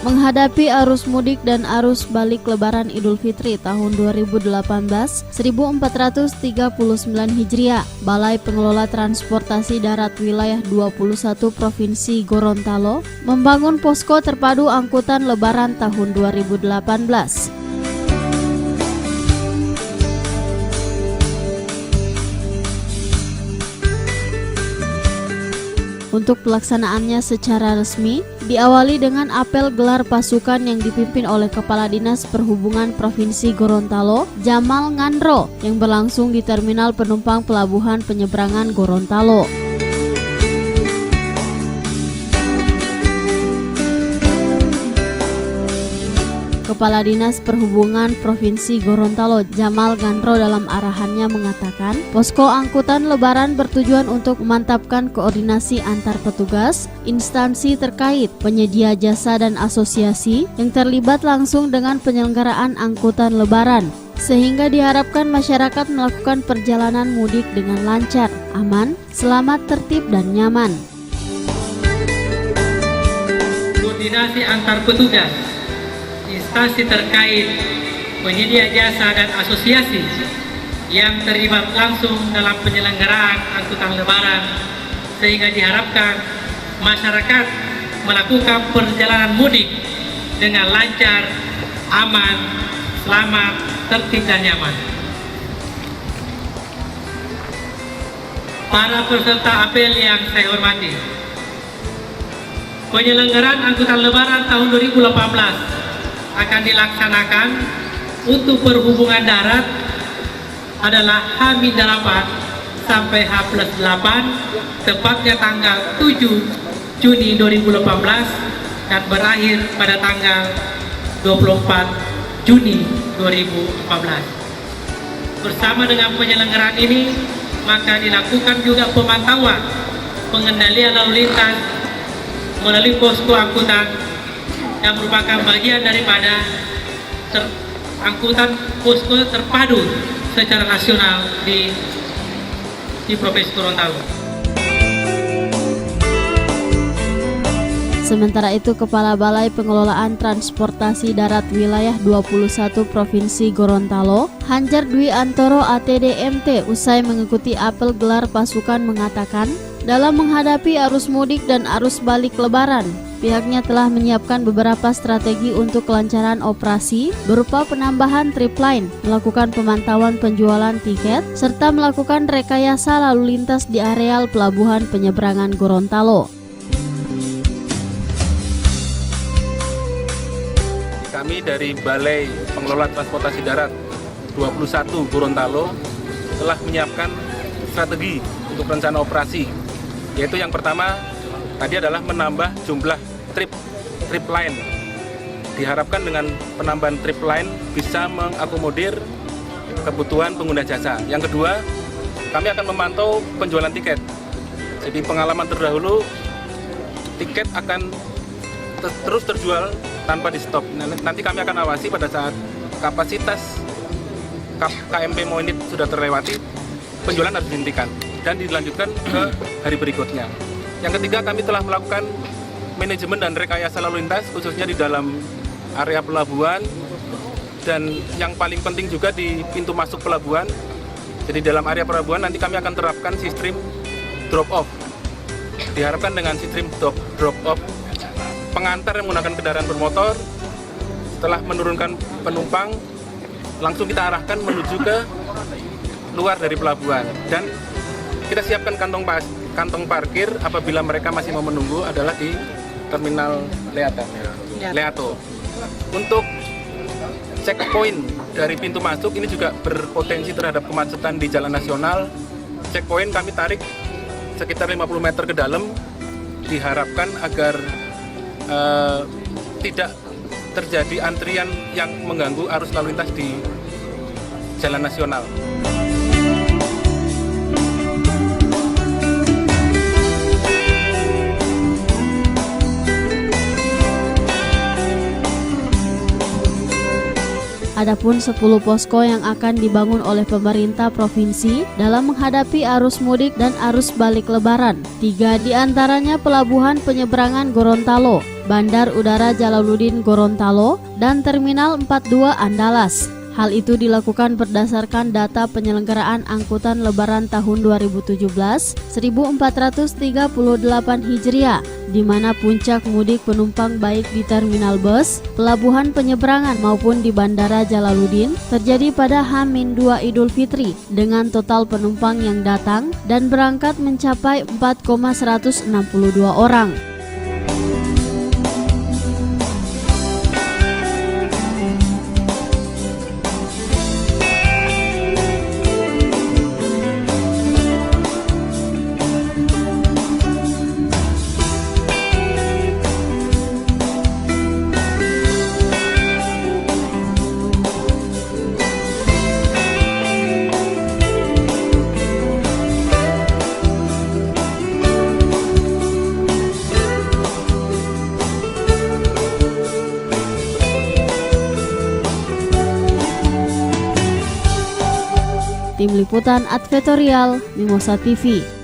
Menghadapi arus mudik dan arus balik Lebaran Idul Fitri tahun 2018 1439 Hijriah, Balai Pengelola Transportasi Darat Wilayah 21 Provinsi Gorontalo membangun posko terpadu angkutan Lebaran tahun 2018. Untuk pelaksanaannya secara resmi, diawali dengan apel gelar pasukan yang dipimpin oleh Kepala Dinas Perhubungan Provinsi Gorontalo, Jamal Ngandro, yang berlangsung di Terminal Penumpang Pelabuhan Penyeberangan Gorontalo. Kepala Dinas Perhubungan Provinsi Gorontalo, Jamal Ngandro, dalam arahannya mengatakan, posko angkutan Lebaran bertujuan untuk memantapkan koordinasi antar petugas, instansi terkait, penyedia jasa dan asosiasi yang terlibat langsung dengan penyelenggaraan angkutan Lebaran, sehingga diharapkan masyarakat melakukan perjalanan mudik dengan lancar, aman, selamat, tertib, dan nyaman. Koordinasi antar petugas, instansi terkait, penyedia jasa dan asosiasi yang terlibat langsung dalam penyelenggaraan angkutan Lebaran, sehingga diharapkan masyarakat melakukan perjalanan mudik dengan lancar, aman, selamat, tertib, dan nyaman. Para peserta apel yang saya hormati, penyelenggaraan angkutan Lebaran tahun 2018 akan dilaksanakan untuk perhubungan darat adalah H-8 sampai H+8, tepatnya tanggal 7 Juni 2018 dan berakhir pada tanggal 24 Juni 2014. Bersama dengan penyelenggaraan ini, maka dilakukan juga pemantauan pengendalian lalu lintas melalui posko angkutan yang merupakan bagian daripada angkutan posko terpadu secara nasional di Provinsi Gorontalo. Sementara itu, Kepala Balai Pengelolaan Transportasi Darat Wilayah 21 Provinsi Gorontalo, Hanjar Dwi Antoro ATD-MT, usai mengikuti apel gelar pasukan mengatakan, dalam menghadapi arus mudik dan arus balik Lebaran, pihaknya telah menyiapkan beberapa strategi untuk kelancaran operasi berupa penambahan trip line, melakukan pemantauan penjualan tiket, serta melakukan rekayasa lalu lintas di areal Pelabuhan Penyeberangan Gorontalo. Kami dari Balai Pengelola Transportasi Darat 21 Gorontalo telah menyiapkan strategi untuk rencana operasi, yaitu yang pertama tadi adalah menambah jumlah trip line. Diharapkan dengan penambahan trip line bisa mengakomodir kebutuhan pengguna jasa. Yang kedua, kami akan memantau penjualan tiket. Jadi pengalaman terdahulu, tiket akan terus terjual tanpa di stop. Nanti kami akan awasi pada saat kapasitas KMP Moinit sudah terlewati, penjualan harus dihentikan dan dilanjutkan ke hari berikutnya. Yang ketiga, kami telah melakukan manajemen dan rekayasa lalu lintas khususnya di dalam area pelabuhan, dan yang paling penting juga di pintu masuk pelabuhan. Jadi dalam area pelabuhan nanti kami akan terapkan sistem drop off. Diharapkan dengan sistem drop off, pengantar yang menggunakan kendaraan bermotor setelah menurunkan penumpang langsung kita arahkan menuju ke luar dari pelabuhan, dan kita siapkan kantong parkir apabila mereka masih mau menunggu adalah di Terminal Leato. Untuk checkpoint dari pintu masuk ini juga berpotensi terhadap kemacetan di jalan nasional. Checkpoint kami tarik sekitar 50 meter ke dalam, diharapkan agar tidak terjadi antrian yang mengganggu arus lalu lintas di jalan nasional. Adapun 10 posko yang akan dibangun oleh pemerintah provinsi dalam menghadapi arus mudik dan arus balik Lebaran. 3 diantaranya Pelabuhan Penyeberangan Gorontalo, Bandar Udara Jalaluddin Gorontalo, dan Terminal 42 Andalas. Hal itu dilakukan berdasarkan data penyelenggaraan angkutan lebaran tahun 2017 1438 Hijriah, di mana puncak mudik penumpang baik di terminal bus, pelabuhan penyeberangan maupun di Bandara Jalaluddin terjadi pada H-2 Idul Fitri dengan total penumpang yang datang dan berangkat mencapai 4,162 orang. Tim Liputan Advertorial Mimosa TV.